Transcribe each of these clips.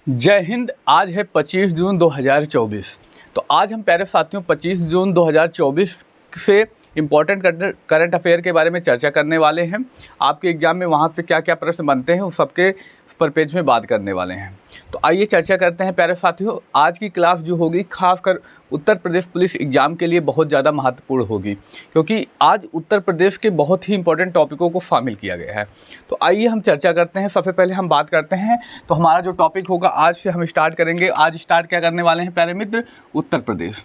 जय हिंद। आज है 25 जून 2024। तो आज हम प्यारे साथियों 25 जून 2024 से इम्पोर्टेंट करंट अफेयर के बारे में चर्चा करने वाले हैं। आपके एग्जाम में वहाँ से क्या क्या प्रश्न बनते हैं उस सबके पर पेज में बात करने वाले हैं। तो आइए चर्चा करते हैं प्यारे साथियों। आज की क्लास जो होगी खासकर उत्तर प्रदेश पुलिस एग्ज़ाम के लिए बहुत ज़्यादा महत्वपूर्ण होगी, क्योंकि आज उत्तर प्रदेश के बहुत ही इंपॉर्टेंट टॉपिकों को शामिल किया गया है। तो आइए हम चर्चा करते हैं। सबसे पहले हम बात करते हैं तो हमारा जो टॉपिक होगा आज से हम स्टार्ट करेंगे। आज स्टार्ट क्या करने वाले हैं प्यारे मित्र? उत्तर प्रदेश।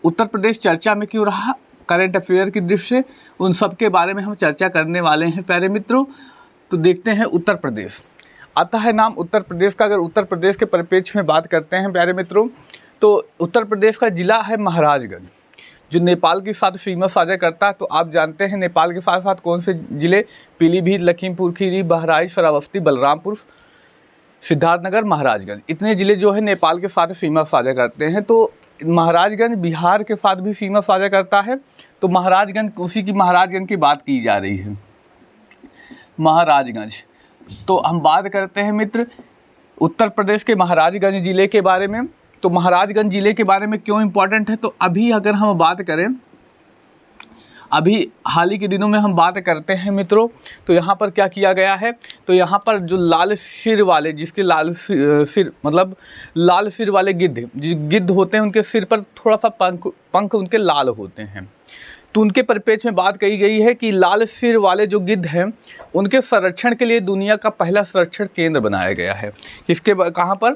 उत्तर प्रदेश चर्चा में क्यों रहा, करंट अफेयर की दृष्टि से उन सब के बारे में हम चर्चा करने वाले हैं प्यारे मित्रों। तो देखते हैं उत्तर प्रदेश। आता है नाम उत्तर प्रदेश का। अगर उत्तर प्रदेश के परिप्रेक्ष्य में बात करते हैं प्यारे मित्रों, तो उत्तर प्रदेश का जिला है महाराजगंज, जो नेपाल के साथ सीमा साझा करता है। तो आप जानते हैं नेपाल के साथ साथ कौन से जिले? पीलीभीत, लखीमपुर खीरी, बहराइच, श्रावस्ती, बलरामपुर, सिद्धार्थनगर, महाराजगंज। इतने ज़िले जो है नेपाल के साथ सीमा साझा करते हैं। तो महाराजगंज बिहार के साथ भी सीमा साझा करता है। तो महाराजगंज, उसी की महाराजगंज की बात की जा रही है, महाराजगंज। तो हम बात करते हैं मित्र उत्तर प्रदेश के महाराजगंज ज़िले के बारे में। तो महाराजगंज ज़िले के बारे में क्यों इम्पोर्टेंट है? तो अभी अगर हम बात करें, अभी हाल ही के दिनों में हम बात करते हैं मित्रों, तो यहाँ पर क्या किया गया है? तो यहाँ पर जो लाल सिर वाले, जिसके लाल सिर मतलब लाल सिर वाले गिद्ध होते हैं, उनके सिर पर थोड़ा सा पंख उनके लाल होते हैं। तो उनके परिप्रेक्ष्य में बात कही गई है कि लाल सिर वाले जो गिद्ध हैं उनके संरक्षण के लिए दुनिया का पहला संरक्षण केंद्र बनाया गया है। किसके, कहाँ पर?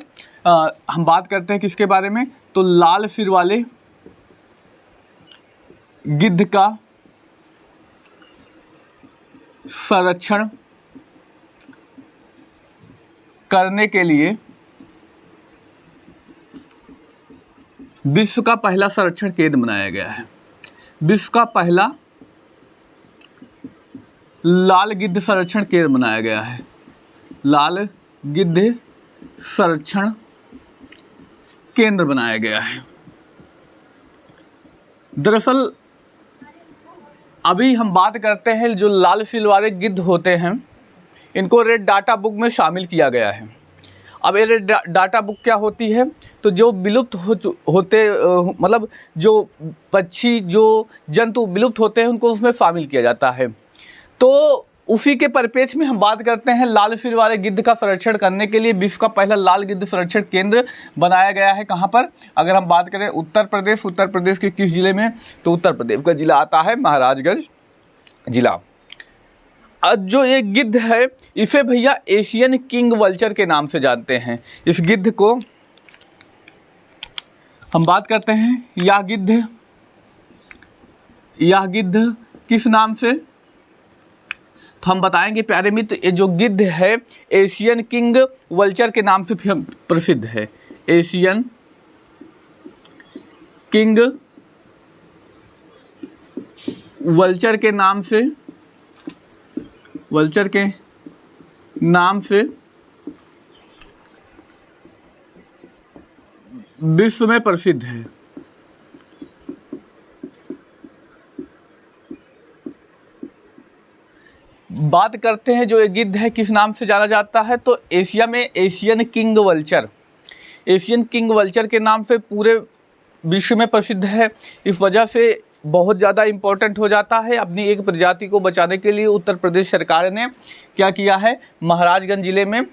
हम बात करते हैं किसके बारे में? तो लाल सिर वाले गिद्ध का संरक्षण करने के लिए विश्व का पहला संरक्षण केंद्र बनाया गया है। विश्व का पहला लाल गिद्ध संरक्षण केंद्र बनाया गया है। लाल गिद्ध संरक्षण केंद्र बनाया गया है। दरअसल अभी हम बात करते हैं जो लाल सिर वाले गिद्ध होते हैं, इनको रेड डाटा बुक में शामिल किया गया है। अब ये रेड डाटा बुक क्या होती है? तो जो विलुप्त होते मतलब जो पक्षी, जो जंतु विलुप्त होते हैं, उनको उसमें शामिल किया जाता है। तो उसी के परिप्रेक्ष्य में हम बात करते हैं लाल सिर वाले गिद्ध का संरक्षण करने के लिए विश्व का पहला लाल गिद्ध संरक्षण केंद्र बनाया गया है। कहाँ पर? अगर हम बात करें उत्तर प्रदेश, उत्तर प्रदेश के किस जिले में? तो उत्तर प्रदेश का जिला आता है महाराजगंज जिला। जो ये गिद्ध है इसे भैया एशियन किंग वल्चर के नाम से जानते हैं। इस गिद्ध को हम बात करते हैं, यह गिद्ध किस नाम से? तो हम बताएंगे प्यारे मित्र, ये जो गिद्ध है एशियन किंग वल्चर के नाम से प्रसिद्ध है। एशियन किंग वल्चर के नाम से विश्व में प्रसिद्ध है। बात करते हैं जो ये गिद्ध है किस नाम से जाना जाता है? तो एशिया में Asian king vulture, Asian king vulture के नाम से पूरे विश्व में प्रसिद्ध है। इस वजह से बहुत ज़्यादा इम्पोर्टेंट हो जाता है। अपनी एक प्रजाति को बचाने के लिए उत्तर प्रदेश सरकार ने क्या किया है? महाराजगंज जिले में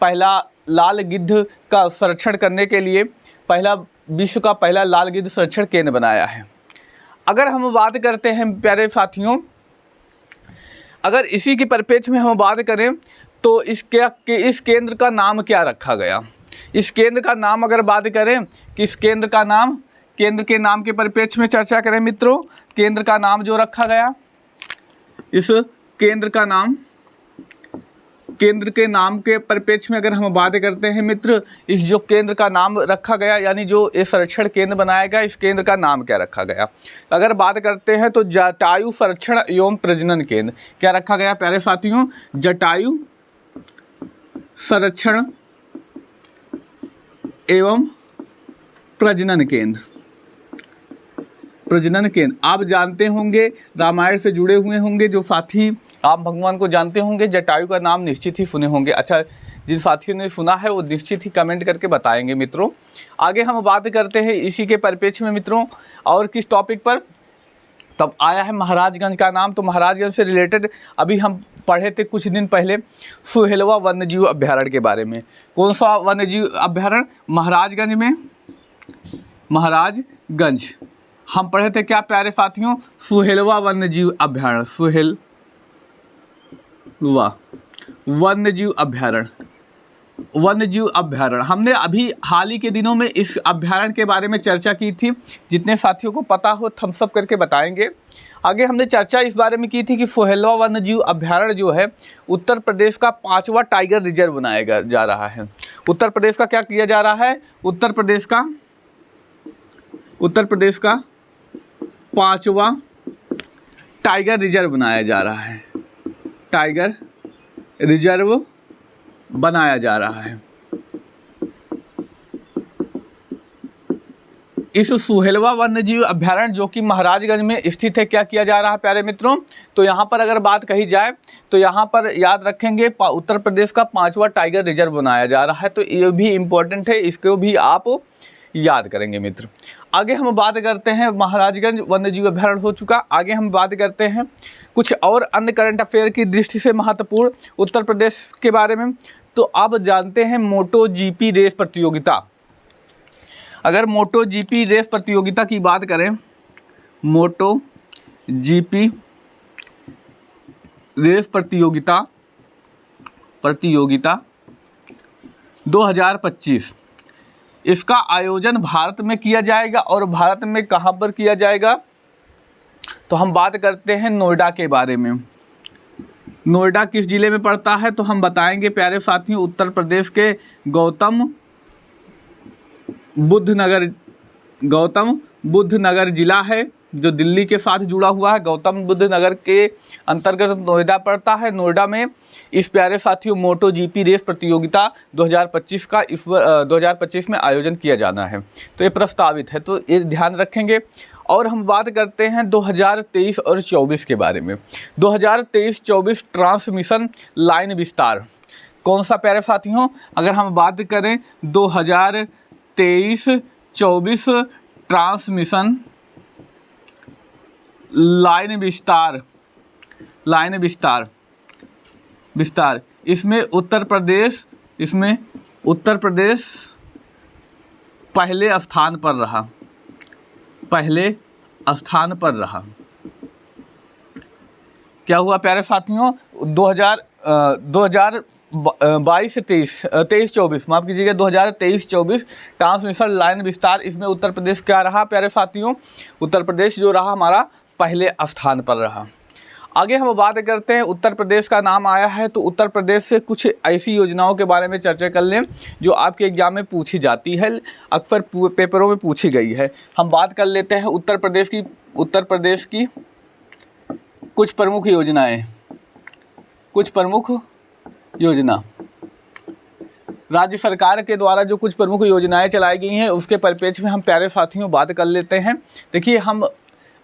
पहला लाल गिद्ध का संरक्षण करने के लिए विश्व का पहला लाल गिद्ध संरक्षण केंद्र बनाया है। अगर हम बात करते हैं प्यारे साथियों, अगर इसी के परिप्रेक्ष्य में हम बात करें तो इस केंद्र का नाम क्या रखा गया? इस केंद्र का नाम अगर बात करें कि इस केंद्र के नाम के परिप्रेक्ष्य में चर्चा करें मित्रों, केंद्र का नाम जो रखा गया, इस केंद्र के नाम के परिप्रेक्ष्य में अगर हम बात करते हैं मित्र, इस जो केंद्र का नाम रखा गया, यानी जो ये संरक्षण केंद्र बनाया गया, इस केंद्र का नाम क्या रखा गया? अगर बात करते हैं तो जटायु संरक्षण एवं प्रजनन केंद्र। क्या रखा गया प्यारे साथियों? जटायु संरक्षण एवं प्रजनन केंद्र। आप जानते होंगे, रामायण से जुड़े हुए होंगे जो साथी, आप भगवान को जानते होंगे, जटायु का नाम निश्चित ही सुने होंगे। अच्छा, जिन साथियों ने सुना है वो निश्चित ही कमेंट करके बताएंगे मित्रों। आगे हम बात करते हैं इसी के परिप्रेक्ष्य में मित्रों और किस टॉपिक पर। तब आया है महाराजगंज का नाम। तो महाराजगंज से रिलेटेड अभी हम पढ़े थे कुछ दिन पहले सुहेलवा वन्यजीव अभ्यारण्य के बारे में। कौन सा वन्यजीव अभ्यारण्य? महाराजगंज में, महाराजगंज हम पढ़े थे क्या प्यारे साथियों? सुहेलवा वन्यजीव अभ्यारण्य, सुहेलवा वन्यजीव अभ्यारण्य, वन्यजीव अभ्यारण्य। हमने अभी हाल ही के दिनों में इस अभ्यारण्य के बारे में चर्चा की थी। जितने साथियों को पता हो थम्स अप करके बताएंगे। आगे हमने चर्चा इस बारे में की थी कि सुहेलवा वन्यजीव अभ्यारण्य जो है उत्तर प्रदेश का 5वां टाइगर रिजर्व बनाया जा रहा है। उत्तर प्रदेश का क्या किया जा रहा है? उत्तर प्रदेश का 5वां टाइगर रिजर्व बनाया जा रहा है। टाइगर रिजर्व बनाया जा रहा है। इस सुहेलवा वन्यजीव अभ्यारण्य जो कि महाराजगंज में स्थित है, क्या किया जा रहा है प्यारे मित्रों? तो यहाँ पर अगर बात कही जाए तो यहाँ पर याद रखेंगे उत्तर प्रदेश का 5वां टाइगर रिजर्व बनाया जा रहा है। तो ये भी इम्पोर्टेंट है, इसको भी आप याद करेंगे मित्र। आगे हम बात करते हैं, महाराजगंज वन्यजीव अभ्यारण्य हो चुका। आगे हम बात करते हैं कुछ और अन्य करंट अफेयर की दृष्टि से महत्वपूर्ण उत्तर प्रदेश के बारे में। तो आप जानते हैं मोटो जीपी रेस प्रतियोगिता। अगर मोटो जीपी रेस प्रतियोगिता की बात करें, मोटो जीपी रेस प्रतियोगिता 2025, इसका आयोजन भारत में किया जाएगा। और भारत में कहाँ पर किया जाएगा? तो हम बात करते हैं नोएडा के बारे में। नोएडा किस जिले में पड़ता है? तो हम बताएंगे प्यारे साथियों, उत्तर प्रदेश के गौतम बुद्ध नगर जिला है जो दिल्ली के साथ जुड़ा हुआ है। गौतम बुद्ध नगर के अंतर्गत नोएडा पड़ता है। नोएडा में इस प्यारे साथियों मोटो जीपी रेस प्रतियोगिता 2025 का 2025 में आयोजन किया जाना है। तो ये प्रस्तावित है, तो ये ध्यान रखेंगे। और हम बात करते हैं 2023 और 24 के बारे में। 2023-24 ट्रांसमिशन लाइन विस्तार कौन सा प्यारे साथियों? अगर हम बात करें 2023-24 ट्रांसमिशन लाइन विस्तार, इसमें उत्तर प्रदेश पहले स्थान पर रहा। क्या हुआ प्यारे साथियों? 2023-24 माफ कीजिएगा, 2023-24 ट्रांसमिशन लाइन विस्तार, इसमें उत्तर प्रदेश क्या रहा प्यारे साथियों? उत्तर प्रदेश जो रहा हमारा पहले स्थान पर रहा। आगे हम बात करते हैं, उत्तर प्रदेश का नाम आया है तो उत्तर प्रदेश से कुछ ऐसी योजनाओं के बारे में चर्चा कर लें जो आपके एग्जाम में पूछी जाती है, अक्सर पेपरों में पूछी गई है। हम बात कर लेते हैं उत्तर प्रदेश की कुछ प्रमुख योजना, राज्य सरकार के द्वारा जो कुछ प्रमुख योजनाएं चलाई गई हैं उसके परिप्रेक्ष्य में हम प्यारे साथियों बात कर लेते हैं। देखिए, हम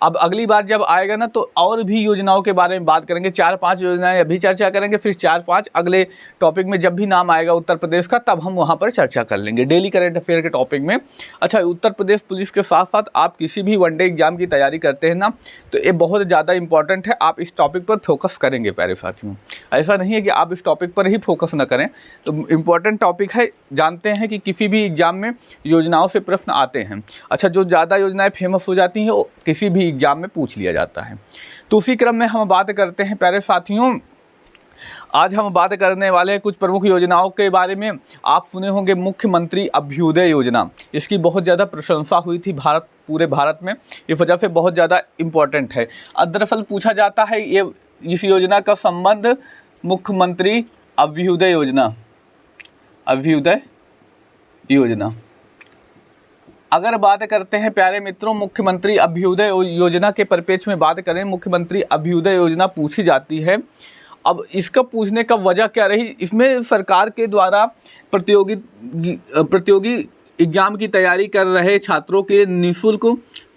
अब अगली बार जब आएगा ना तो और भी योजनाओं के बारे में बात करेंगे। 4-5 योजनाएं अभी चर्चा करेंगे, फिर 4-5 अगले टॉपिक में जब भी नाम आएगा उत्तर प्रदेश का तब हम वहां पर चर्चा कर लेंगे डेली करंट अफेयर के टॉपिक में। अच्छा, उत्तर प्रदेश पुलिस के साथ साथ आप किसी भी वनडे एग्जाम की तैयारी करते हैं ना तो ये बहुत ज़्यादा इंपॉर्टेंट है। आप इस टॉपिक पर फोकस करेंगे प्यारे साथियों, ऐसा नहीं है कि आप इस टॉपिक पर ही फोकस न करें। तो इम्पॉर्टेंट टॉपिक है, जानते हैं कि किसी भी एग्जाम में योजनाओं से प्रश्न आते हैं। अच्छा, जो ज़्यादा योजनाएँ फेमस हो जाती हैं वो किसी भी एग्जाम में पूछ लिया जाता है। तो उसी क्रम में हम बात करते हैं प्यारे साथियों, आज हम बात करने वाले हैं कुछ प्रमुख योजनाओं के बारे में। आप सुने होंगे मुख्यमंत्री अभ्युदय योजना, इसकी बहुत ज़्यादा प्रशंसा हुई थी पूरे भारत में, इस वजह से बहुत ज़्यादा इम्पोर्टेंट है। दरअसल पूछा जाता है ये इस योजना का संबंध मुख्यमंत्री अभ्युदय योजना। अगर बात करते हैं प्यारे मित्रों मुख्यमंत्री अभ्युदय योजना के परिप्रेक्ष्य में बात करें, मुख्यमंत्री अभ्युदय योजना पूछी जाती है। अब इसका पूछने का वजह क्या रही? इसमें सरकार के द्वारा प्रतियोगी एग्जाम की तैयारी कर रहे छात्रों के निःशुल्क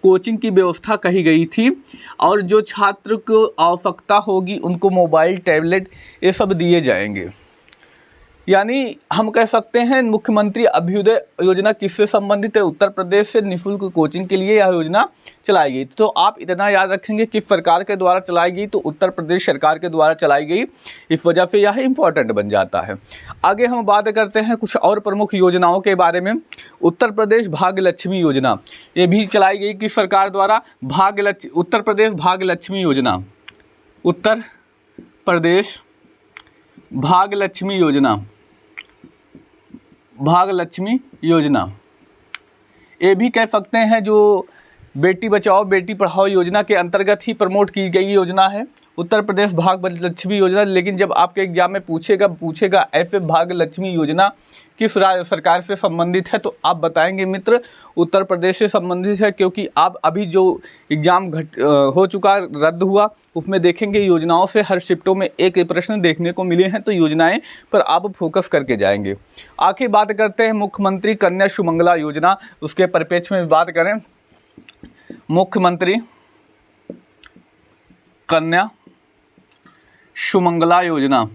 कोचिंग की व्यवस्था कही गई थी और जो छात्र को आवश्यकता होगी उनको मोबाइल, टैबलेट ये सब दिए जाएंगे। यानी हम कह सकते हैं मुख्यमंत्री अभ्युदय योजना किससे संबंधित है? उत्तर प्रदेश से निःशुल्क कोचिंग के लिए यह योजना चलाई गई। तो आप इतना याद रखेंगे किस सरकार के द्वारा चलाई गई, तो उत्तर प्रदेश सरकार के द्वारा चलाई गई, इस वजह से यह इम्पोर्टेंट बन जाता है। आगे हम बात करते हैं कुछ और प्रमुख योजनाओं के बारे में। उत्तर प्रदेश भाग्यलक्ष्मी योजना, ये भी चलाई गई किस सरकार द्वारा? उत्तर प्रदेश भाग्यलक्ष्मी योजना, उत्तर प्रदेश भाग्यलक्ष्मी योजना, भाग्यलक्ष्मी योजना। ये भी कह सकते हैं जो बेटी बचाओ बेटी पढ़ाओ योजना के अंतर्गत ही प्रमोट की गई योजना है उत्तर प्रदेश भाग्यलक्ष्मी योजना। लेकिन जब आपके एग्जाम में पूछेगा ऐसे भाग्यलक्ष्मी योजना किस राज्य सरकार से संबंधित है, तो आप बताएंगे मित्र उत्तर प्रदेश से संबंधित है, क्योंकि आप अभी जो एग्ज़ाम हो चुका रद्द हुआ उसमें देखेंगे योजनाओं से हर शिफ्टों में एक प्रश्न देखने को मिले हैं, तो योजनाएं पर आप फोकस करके जाएंगे। आखिर बात करते हैं मुख्यमंत्री कन्या सुमंगला योजना, उसके परिप्रेक्ष्य में बात करें। मुख्यमंत्री कन्या सुमंगला योजना,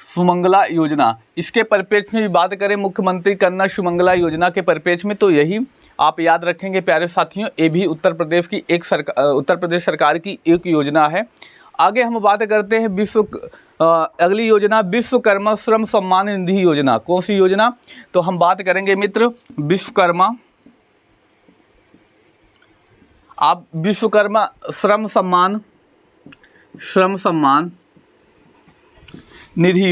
सुमंगला योजना, इसके परिप्रेक्ष्य में भी बात करें मुख्यमंत्री कन्या सुमंगला योजना के परिप्रेक्ष्य में, तो यही आप याद रखेंगे प्यारे साथियों, ये भी उत्तर प्रदेश की उत्तर प्रदेश सरकार की एक योजना है। आगे हम बात करते हैं अगली योजना विश्वकर्मा श्रम सम्मान निधि योजना। कौन सी योजना? तो हम बात करेंगे मित्र विश्वकर्मा श्रम सम्मान निधि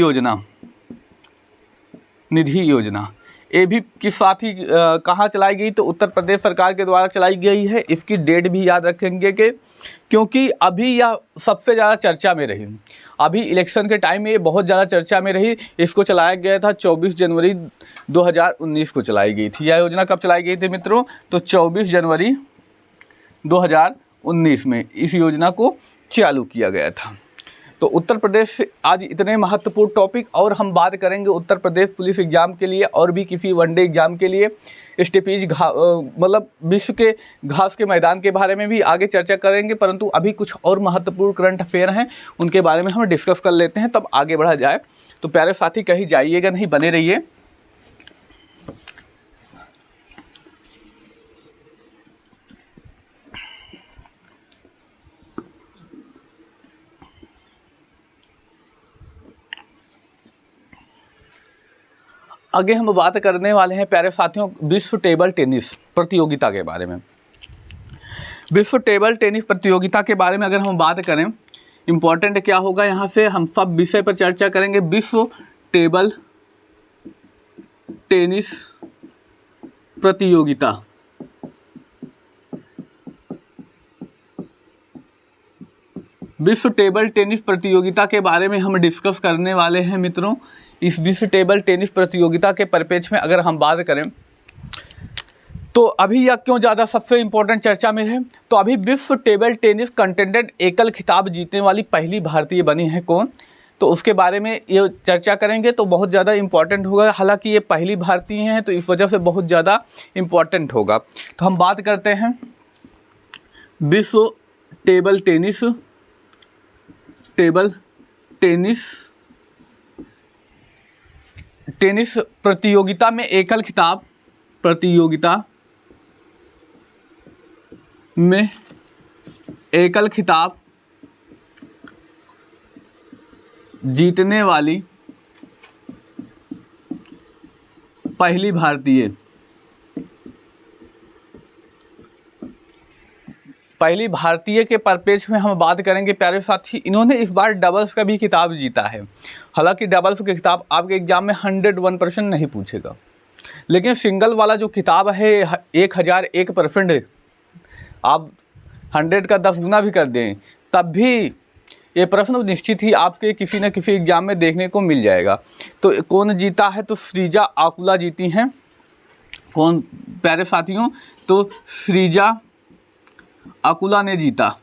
योजना। ये भी किस साथ ही कहाँ चलाई गई? तो उत्तर प्रदेश सरकार के द्वारा चलाई गई है। इसकी डेट भी याद रखेंगे क्योंकि अभी यह सबसे ज़्यादा चर्चा में रही। अभी इलेक्शन के टाइम में ये बहुत ज़्यादा चर्चा में रही। इसको चलाया गया था 24 जनवरी 2019 को चलाई गई थी। यह योजना कब चलाई गई थी मित्रों? तो 24 जनवरी 2019 में इस योजना को चालू किया गया था। तो उत्तर प्रदेश से आज इतने महत्वपूर्ण टॉपिक, और हम बात करेंगे उत्तर प्रदेश पुलिस एग्जाम के लिए और भी किसी वनडे एग्जाम के लिए स्टेपीज मतलब विश्व के घास के मैदान के बारे में भी आगे चर्चा करेंगे। परंतु अभी कुछ और महत्वपूर्ण करंट अफेयर हैं, उनके बारे में हम डिस्कस कर लेते हैं, तब आगे बढ़ा जाए। तो प्यारे साथी कहीं जाइएगा नहीं, बने रहिए। आगे हम बात करने वाले हैं प्यारे साथियों विश्व टेबल टेनिस प्रतियोगिता के बारे में। विश्व टेबल टेनिस प्रतियोगिता के बारे में अगर हम बात करें, इम्पोर्टेंट क्या होगा यहाँ से हम सब विषय पर चर्चा करेंगे। विश्व टेबल टेनिस प्रतियोगिता, विश्व टेबल टेनिस प्रतियोगिता के बारे में हम डिस्कस करने वाले हैं मित्रों। इस विश्व टेबल टेनिस प्रतियोगिता के परिप्रेक्ष्य में अगर हम बात करें तो अभी यह क्यों ज़्यादा सबसे इम्पोर्टेंट चर्चा में है, तो अभी विश्व टेबल टेनिस कंटेंडेंट एकल खिताब जीतने वाली पहली भारतीय बनी है कौन, तो उसके बारे में ये चर्चा करेंगे। तो बहुत ज़्यादा इम्पोर्टेंट होगा, हालांकि ये पहली भारतीय हैं तो इस वजह से बहुत ज़्यादा इम्पोर्टेंट होगा। तो हम बात करते हैं विश्व टेबल टेनिस प्रतियोगिता में एकल खिताब जीतने वाली पहली भारतीय के परिप्रेक्ष्य में हम बात करेंगे प्यारे साथी। इन्होंने इस बार डबल्स का भी खिताब जीता है। हालांकि डबल्स के खिताब आपके एग्जाम में 101% नहीं पूछेगा, लेकिन सिंगल वाला जो खिताब है 1001% आप 100 का 10 गुना भी कर दें तब भी ये प्रश्न निश्चित ही आपके किसी न किसी एग्जाम में देखने को मिल जाएगा। तो कौन जीता है? तो श्रीजा आकुला जीती हैं। कौन प्यारे साथियों? तो श्रीजा आकुला ने जीता।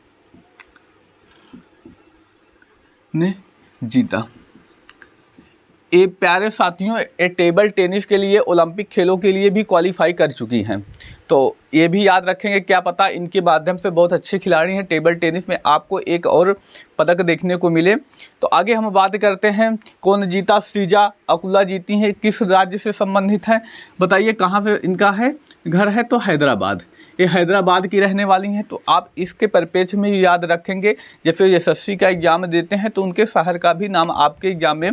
ये प्यारे साथियों ये टेबल टेनिस के लिए ओलंपिक खेलों के लिए भी क्वालिफाई कर चुकी हैं। तो ये भी याद रखेंगे, क्या पता इनके माध्यम से बहुत अच्छे खिलाड़ी हैं, टेबल टेनिस में आपको एक और पदक देखने को मिले। तो आगे हम बात करते हैं, कौन जीता? श्रीजा अकुला जीती हैं। किस राज्य से संबंधित हैं? बताइए कहाँ से इनका है घर है? तो हैदराबाद। ये हैदराबाद की रहने वाली हैं। तो आप इसके परिप्रेक्ष्य में याद रखेंगे, जैसे यशस्वी का एग्जाम देते हैं तो उनके शहर का भी नाम आपके एग्जाम में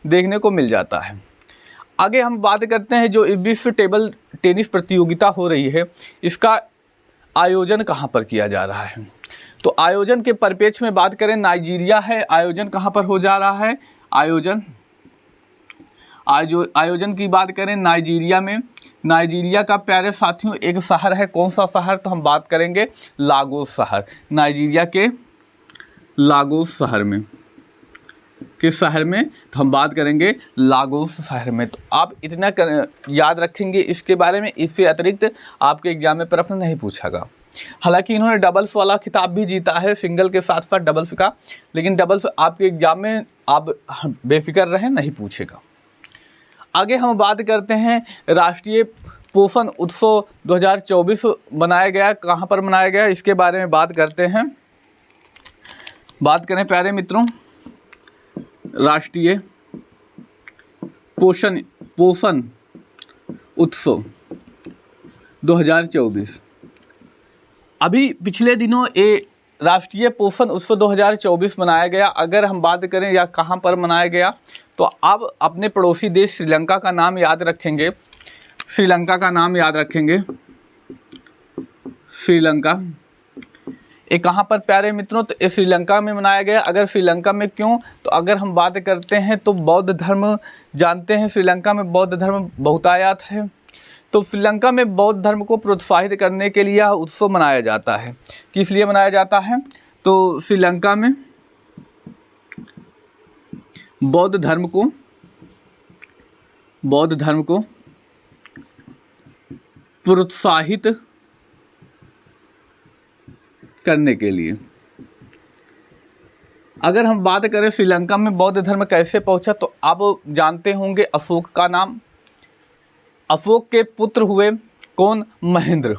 देखने को मिल जाता है। आगे हम बात करते हैं, जो विश्व टेबल टेनिस प्रतियोगिता हो रही है, इसका आयोजन कहाँ पर किया जा रहा है? तो आयोजन के परिप्रेक्ष्य में बात करें, नाइजीरिया है। आयोजन कहाँ पर हो जा रहा है? आयोजन की बात करें नाइजीरिया में। नाइजीरिया का प्यारे साथियों एक शहर है, कौन सा शहर? तो हम बात करेंगे लागोस शहर। नाइजीरिया के लागोस शहर में। किस शहर में? तो हम बात करेंगे लागोस शहर में। तो आप इतना याद रखेंगे इसके बारे में। इससे अतिरिक्त आपके एग्जाम में प्रश्न नहीं पूछेगा। हालांकि इन्होंने डबल्स वाला खिताब भी जीता है, सिंगल के साथ साथ डबल्स का, लेकिन डबल्स आपके एग्जाम में आप बेफिक्र रहें, नहीं पूछेगा। आगे हम बात करते हैं, राष्ट्रीय पोषण उत्सव 2024 मनाया गया। कहाँ पर मनाया गया इसके बारे में बात करते हैं। बात करें प्यारे मित्रों, राष्ट्रीय पोषण उत्सव 2024 अभी पिछले दिनों ये राष्ट्रीय पोषण उत्सव 2024 मनाया गया। अगर हम बात करें या कहाँ पर मनाया गया, तो आप अपने पड़ोसी देश श्रीलंका का नाम याद रखेंगे। श्रीलंका का नाम याद रखेंगे। श्रीलंका ये कहाँ पर प्यारे मित्रों? तो ये श्रीलंका में मनाया गया। अगर श्रीलंका में क्यों? तो अगर हम बात करते हैं तो बौद्ध धर्म जानते हैं, श्रीलंका में बौद्ध धर्म बहुतायत है। तो श्रीलंका में बौद्ध धर्म को प्रोत्साहित करने के लिए यह उत्सव मनाया जाता है। किस लिए मनाया जाता है? तो श्रीलंका में बौद्ध धर्म को प्रोत्साहित करने के लिए। अगर हम बात करें श्रीलंका में बौद्ध धर्म कैसे पहुंचा, तो आप जानते होंगे अशोक का नाम। अशोक के पुत्र हुए कौन? महेंद्र।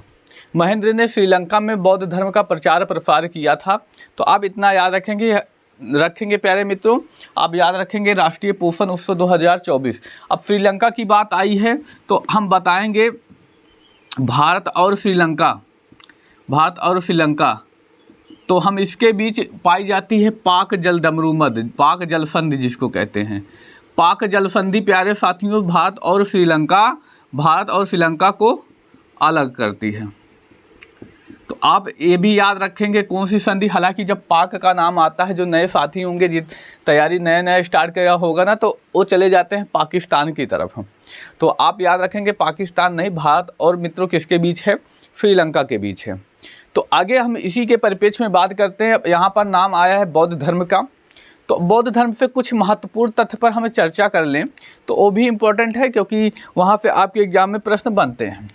महेंद्र ने श्रीलंका में बौद्ध धर्म का प्रचार प्रसार किया था। तो आप इतना याद रखेंगे प्यारे मित्रों, आप याद रखेंगे राष्ट्रीय पोषण उत्सव 2024। अब श्रीलंका की बात आई है तो हम बताएंगे भारत और श्रीलंका तो हम इसके बीच पाई जाती है पाक जलडमरू मध्य, पाक जल संधि जिसको कहते हैं। पाक जल संधि प्यारे साथियों भारत और श्रीलंका को अलग करती है। तो आप ये भी याद रखेंगे कौन सी संधि। हालांकि जब पाक का नाम आता है, जो नए साथी होंगे जिस तैयारी नया स्टार्ट किया होगा ना, तो वो चले जाते हैं पाकिस्तान की तरफ। तो आप याद रखेंगे पाकिस्तान नहीं, भारत और मित्रों किसके बीच है? श्रीलंका के बीच है। तो आगे हम इसी के परिप्रेक्ष्य में बात करते हैं। यहाँ पर नाम आया है बौद्ध धर्म का। तो बौद्ध धर्म से कुछ महत्वपूर्ण तथ्य पर हमें चर्चा कर लें तो वो भी इम्पोर्टेंट है, क्योंकि वहाँ से आपके एग्जाम में प्रश्न बनते हैं।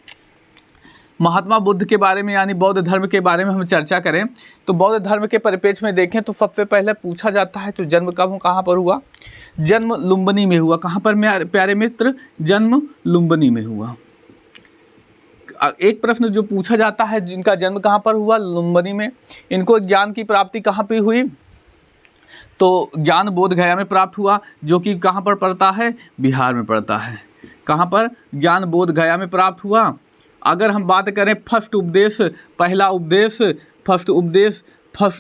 महात्मा बुद्ध के बारे में यानी बौद्ध धर्म के बारे में हम चर्चा करें तो बौद्ध धर्म के परिप्रेक्ष्य में देखें तो सबसे पहले पूछा जाता है तो जन्म कहाँ पर हुआ? जन्म लुम्बिनी में हुआ। कहाँ पर प्यारे मित्र? जन्म लुम्बिनी में हुआ। एक प्रश्न जो पूछा जाता है, जिनका जन्म कहाँ पर हुआ? लुम्बिनी में। इनको ज्ञान की प्राप्ति कहाँ पे हुई? तो ज्ञान बोध गया में प्राप्त हुआ, जो कि कहाँ पर पड़ता है? बिहार में पड़ता है। कहाँ पर? ज्ञान बोध गया में प्राप्त हुआ। अगर हम बात करें फर्स्ट उपदेश, पहला उपदेश, फर्स्ट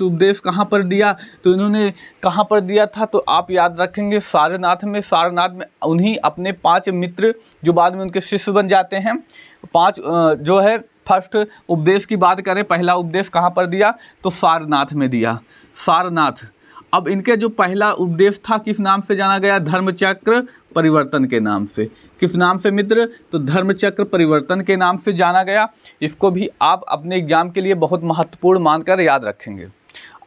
उपदेश कहाँ पर दिया? तो इन्होंने कहाँ पर दिया था? तो आप याद रखेंगे सारनाथ में। सारनाथ में उन्हीं अपने 5 मित्र जो बाद में उनके शिष्य बन जाते हैं, 5 जो है फर्स्ट उपदेश की बात करें, पहला उपदेश कहाँ पर दिया? तो सारनाथ में दिया। सारनाथ। अब इनके जो पहला उपदेश था किस नाम से जाना गया? धर्मचक्र परिवर्तन के नाम से। किस नाम से मित्र? तो धर्मचक्र परिवर्तन के नाम से जाना गया। इसको भी आप अपने एग्जाम के लिए बहुत महत्वपूर्ण मानकर याद रखेंगे।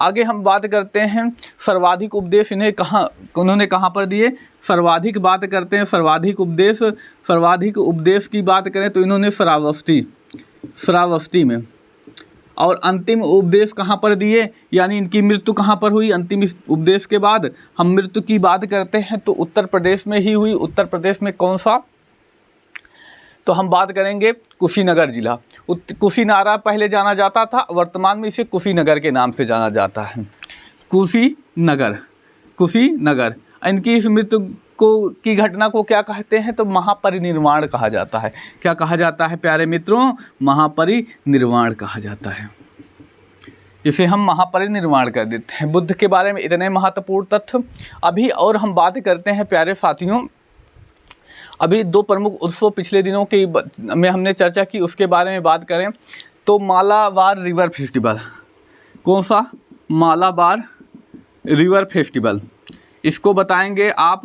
आगे हम बात करते हैं सर्वाधिक उपदेश उन्होंने कहाँ पर दिए? सर्वाधिक बात करते हैं सर्वाधिक उपदेश की बात करें तो इन्होंने श्रावस्ती में। और अंतिम उपदेश कहाँ पर दिए, यानी इनकी मृत्यु कहाँ पर हुई? अंतिम उपदेश के बाद हम मृत्यु की बात करते हैं तो उत्तर प्रदेश में ही हुई। उत्तर प्रदेश में कौन सा? तो हम बात करेंगे कुशीनगर जिला। कुशीनारा पहले जाना जाता था, वर्तमान में इसे कुशीनगर के नाम से जाना जाता है। कुशीनगर, कुशीनगर। इनकी इस मृत्यु को की घटना को क्या कहते हैं, तो महापरिनिर्वाण कहा जाता है। क्या कहा जाता है प्यारे मित्रों, महापरिनिर्वाण कहा जाता है, जिसे हम महापरिनिर्वाण कर देते हैं। बुद्ध के बारे में इतने महत्वपूर्ण तथ्य। अभी और हम बात करते हैं प्यारे साथियों, अभी दो प्रमुख उत्सव पिछले दिनों के में हमने चर्चा की, उसके बारे में बात करें तो मालाबार रिवर फेस्टिवल। कौन सा? Malabar river festival. इसको बताएंगे आप,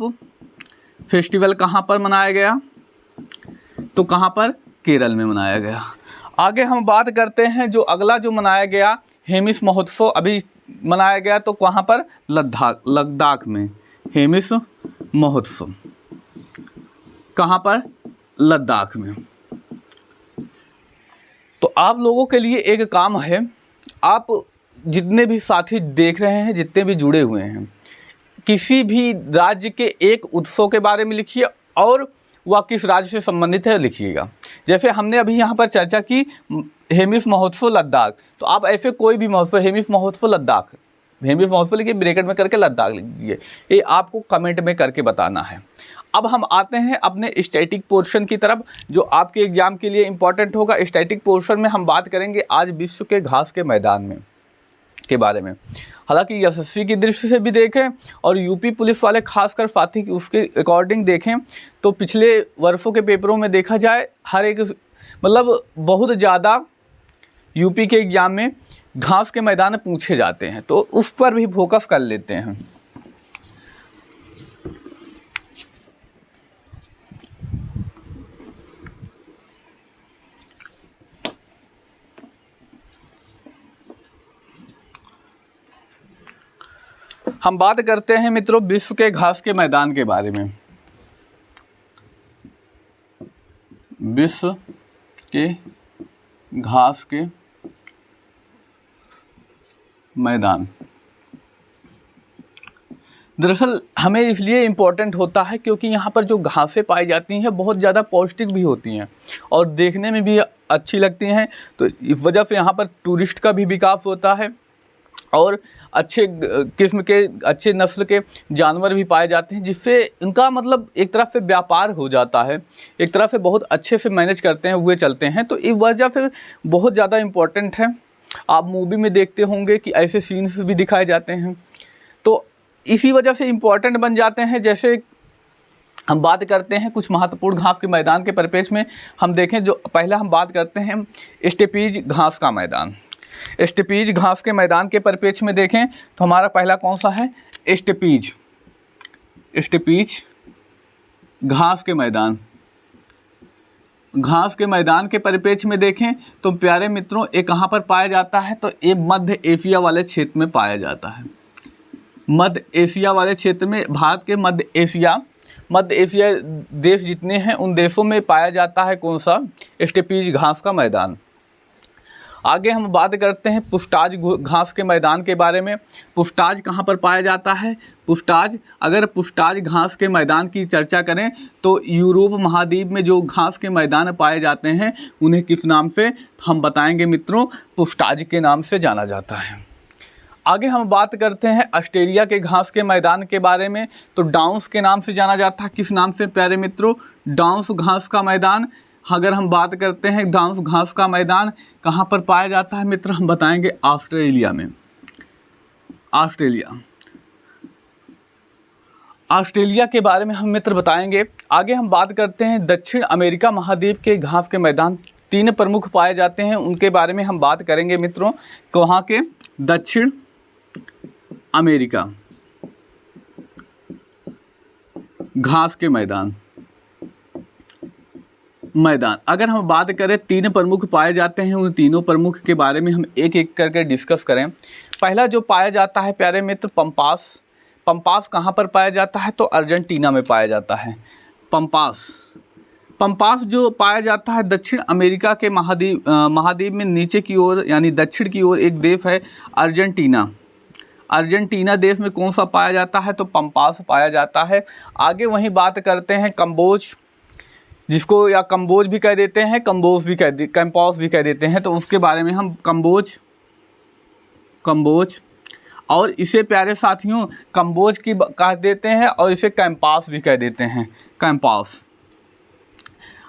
फेस्टिवल कहाँ पर मनाया गया, तो कहाँ पर? केरल में मनाया गया। आगे हम बात करते हैं जो अगला जो मनाया गया हेमिस महोत्सव अभी मनाया गया, तो कहाँ पर? लद्दाख में हेमिस महोत्सव। कहाँ पर? लद्दाख में। तो आप लोगों के लिए एक काम है, आप जितने भी साथी देख रहे हैं, जितने भी जुड़े हुए हैं, किसी भी राज्य के एक उत्सव के बारे में लिखिए और वह किस राज्य से संबंधित है लिखिएगा। जैसे हमने अभी यहाँ पर चर्चा की हेमिस महोत्सव लद्दाख, तो आप ऐसे कोई भी महोत्सव, हेमिस महोत्सव लद्दाख, हेमिस महोत्सव लिखिए, ब्रैकेट में करके लद्दाख लिख दीजिए। ये आपको कमेंट में करके बताना है। अब हम आते हैं अपने स्टैटिक पोर्शन की तरफ, जो आपके एग्जाम के लिए इम्पॉर्टेंट होगा। स्टैटिक पोर्शन में हम बात करेंगे आज विश्व के घास के मैदान में के बारे में। हालांकि यशस्वी की दृष्टि से भी देखें और यूपी पुलिस वाले खासकर साथी की उसके अकॉर्डिंग देखें तो पिछले वर्षों के पेपरों में देखा जाए हर एक मतलब बहुत ज़्यादा यूपी के एग्जाम में घास के मैदान पूछे जाते हैं, तो उस पर भी फोकस कर लेते हैं। हम बात करते हैं मित्रों विश्व के घास के मैदान के बारे में। विश्व के घास के मैदान दरअसल हमें इसलिए इम्पोर्टेंट होता है क्योंकि यहाँ पर जो घासें पाई जाती हैं बहुत ज़्यादा पौष्टिक भी होती हैं और देखने में भी अच्छी लगती हैं, तो इस वजह से यहाँ पर टूरिस्ट का भी विकास होता है और अच्छे किस्म के अच्छे नस्ल के जानवर भी पाए जाते हैं, जिससे इनका मतलब एक तरफ से व्यापार हो जाता है, एक तरफ से बहुत अच्छे से मैनेज करते हैं हुए चलते हैं, तो इस वजह से बहुत ज़्यादा इम्पोर्टेंट है। आप मूवी में देखते होंगे कि ऐसे सीन्स भी दिखाए जाते हैं, तो इसी वजह से इम्पोर्टेंट बन जाते हैं। जैसे हम बात करते हैं कुछ महत्वपूर्ण घास के मैदान के परिपेक्ष में, हम देखें जो पहला हम बात करते हैं स्टेपीज घास का मैदान। स्टेपीज घास के मैदान के परिपेक्ष में देखें तो हमारा पहला कौन सा है? स्टेपीज। स्टेपीज घास के मैदान। घास के मैदान के परिपेक्ष में देखें तो प्यारे मित्रों ये कहाँ पर पाया जाता है? तो ये मध्य एशिया वाले क्षेत्र में पाया जाता है। मध्य एशिया वाले क्षेत्र में, भारत के मध्य एशिया देश जितने हैं उन देशों में पाया जाता है कौन सा? स्टेपीज घास का मैदान। आगे हम बात करते हैं पुष्टाज घास के मैदान के बारे में। पुष्टाज कहाँ पर पाया जाता है? पुष्टाज, अगर पुष्टाज घास के मैदान की चर्चा करें तो यूरोप महाद्वीप में जो घास के मैदान पाए जाते हैं उन्हें किस नाम से हम बताएंगे मित्रों? पुष्टाज के नाम से जाना जाता है। आगे हम बात करते हैं ऑस्ट्रेलिया के घास के मैदान के बारे में, तो डाउन्स के नाम से जाना जाता है। किस नाम से प्यारे मित्रों? डाउन्स घास का मैदान। अगर हम बात करते हैं डाउन्स घास का मैदान कहाँ पर पाया जाता है मित्र, हम बताएंगे ऑस्ट्रेलिया में। ऑस्ट्रेलिया के बारे में हम मित्र बताएंगे। आगे हम बात करते हैं दक्षिण अमेरिका महाद्वीप के घास के मैदान 3 प्रमुख पाए जाते हैं, उनके बारे में हम बात करेंगे मित्रों। वहाँ के दक्षिण अमेरिका घास के मैदान। अगर हम बात करें 3 प्रमुख पाए जाते हैं, उन तीनों प्रमुख के बारे में हम एक एक करके डिस्कस करें। पहला जो पाया जाता है प्यारे मित्र पंपास। पंपास कहाँ पर पाया जाता है? तो अर्जेंटीना में पाया जाता है। पंपास जो पाया जाता है दक्षिण अमेरिका के महाद्वीप में नीचे की ओर यानी दक्षिण की ओर एक देश है अर्जेंटीना। अर्जेंटीना देश में कौन सा पाया जाता है? तो पंपास पाया जाता है। आगे वहीं बात करते हैं कंबोज। जिसको या कम्बोज भी कह देते हैं, कम्बोज भी कैंपॉस भी कह देते हैं। तो उसके बारे में हम कम्बोज और इसे प्यारे साथियों कम्बोज की कह देते हैं और इसे कैंपास भी कह देते हैं, कैंपास।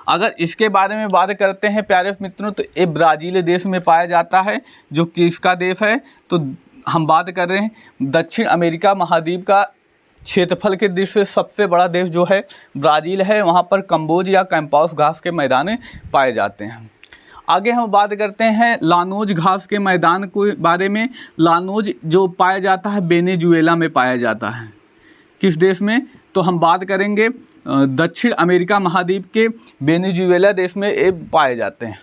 अगर इसके बारे में बात करते हैं प्यारे मित्रों तो ये ब्राज़ील देश में पाया जाता है, जो कि इसका देश है। तो हम बात कर रहे हैं दक्षिण अमेरिका महाद्वीप का क्षेत्रफल के दृष्टि से सबसे बड़ा देश जो है ब्राज़ील है। वहाँ पर कम्बोज या कैंपास घास के मैदान पाए जाते हैं। आगे हम बात करते हैं लानोज घास के मैदान के बारे में। लानोज जो पाया जाता है वेनेजुएला में पाया जाता है। किस देश में? तो हम बात करेंगे दक्षिण अमेरिका महाद्वीप के वेनेजुएला देश में ये पाए जाते हैं।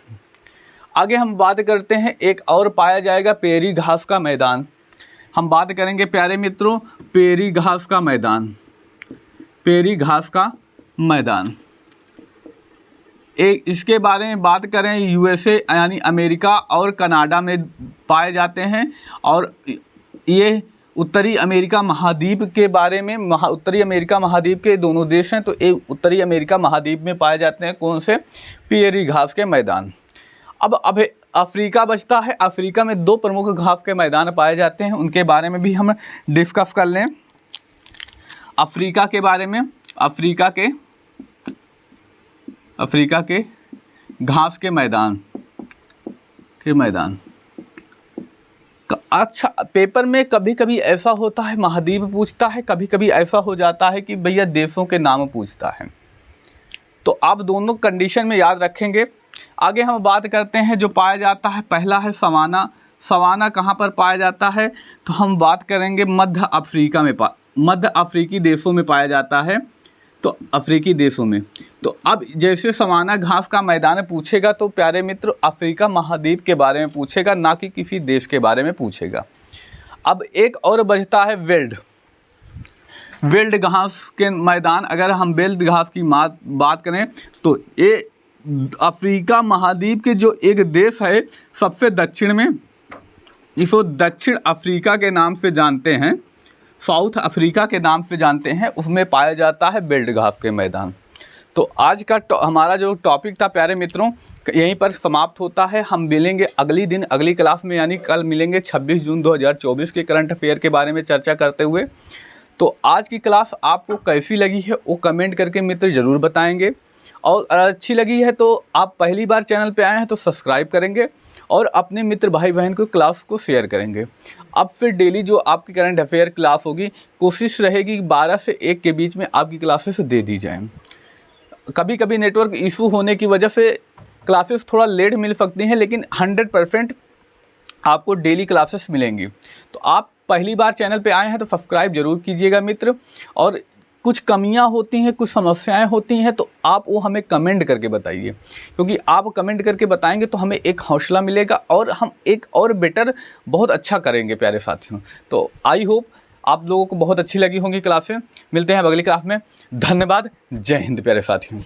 आगे हम बात करते हैं एक और पाया जाएगा पेरी घास का मैदान। हम बात करेंगे प्यारे मित्रों पेरी घास का मैदान, पेरी घास का मैदान। एक इसके बारे में बात करें यूएसए यानी अमेरिका और कनाडा में पाए जाते हैं। और ये उत्तरी अमेरिका महाद्वीप के बारे में उत्तरी अमेरिका महाद्वीप के दोनों देश हैं। तो ये उत्तरी अमेरिका महाद्वीप में पाए जाते हैं। कौन से? पेरी घास के मैदान। अब अफ्रीका बचता है। अफ्रीका में दो प्रमुख घास के मैदान पाए जाते हैं, उनके बारे में भी हम डिस्कस कर लें। अफ्रीका के बारे में, अफ्रीका के घास के मैदान अच्छा, पेपर में कभी कभी ऐसा होता है महाद्वीप पूछता है, कभी कभी ऐसा हो जाता है कि भैया देशों के नाम पूछता है। तो आप दोनों कंडीशन में याद रखेंगे। आगे हम बात करते हैं जो पाया जाता है, पहला है सवाना। सवाना कहाँ पर पाया जाता है? तो हम बात करेंगे मध्य अफ्रीका में, मध्य अफ्रीकी देशों में पाया जाता है। तो अफ्रीकी देशों में। तो अब जैसे सवाना घास का मैदान पूछेगा तो प्यारे मित्र अफ्रीका महाद्वीप के बारे में पूछेगा, ना कि किसी देश के बारे में पूछेगा। अब एक और बचता है वेल्ड घास के मैदान। अगर हम वेल्ड घास की बात करें तो ये अफ्रीका महाद्वीप के जो एक देश है सबसे दक्षिण में, इसको दक्षिण अफ्रीका के नाम से जानते हैं, साउथ अफ्रीका के नाम से जानते हैं, उसमें पाया जाता है वेल्ड घास के मैदान। तो आज का हमारा जो टॉपिक था प्यारे मित्रों यहीं पर समाप्त होता है। हम मिलेंगे अगली दिन अगली क्लास में, यानी कल मिलेंगे 26 जून 2024 के करंट अफेयर के बारे में चर्चा करते हुए। तो आज की क्लास आपको कैसी लगी है वो कमेंट करके मित्र ज़रूर बताएंगे। और अच्छी लगी है तो आप पहली बार चैनल पे आए हैं तो सब्सक्राइब करेंगे और अपने मित्र भाई बहन को क्लास को शेयर करेंगे। अब फिर डेली जो आपकी करंट अफेयर क्लास होगी कोशिश रहेगी 12 से 1 के बीच में आपकी क्लासेस दे दी जाएँ। कभी कभी नेटवर्क इशू होने की वजह से क्लासेस थोड़ा लेट मिल सकती हैं, लेकिन 100% आपको डेली क्लासेस मिलेंगी। तो आप पहली बार चैनल पे आए हैं तो सब्सक्राइब जरूर कीजिएगा मित्र। और कुछ कमियां होती हैं, कुछ समस्याएं होती हैं तो आप वो हमें कमेंट करके बताइए, क्योंकि आप कमेंट करके बताएंगे तो हमें एक हौसला मिलेगा और हम एक और बेटर बहुत अच्छा करेंगे प्यारे साथियों। तो आई होप आप लोगों को बहुत अच्छी लगी होंगी क्लासें। मिलते हैं अब अगली क्लास में। धन्यवाद। जय हिंद प्यारे साथियों।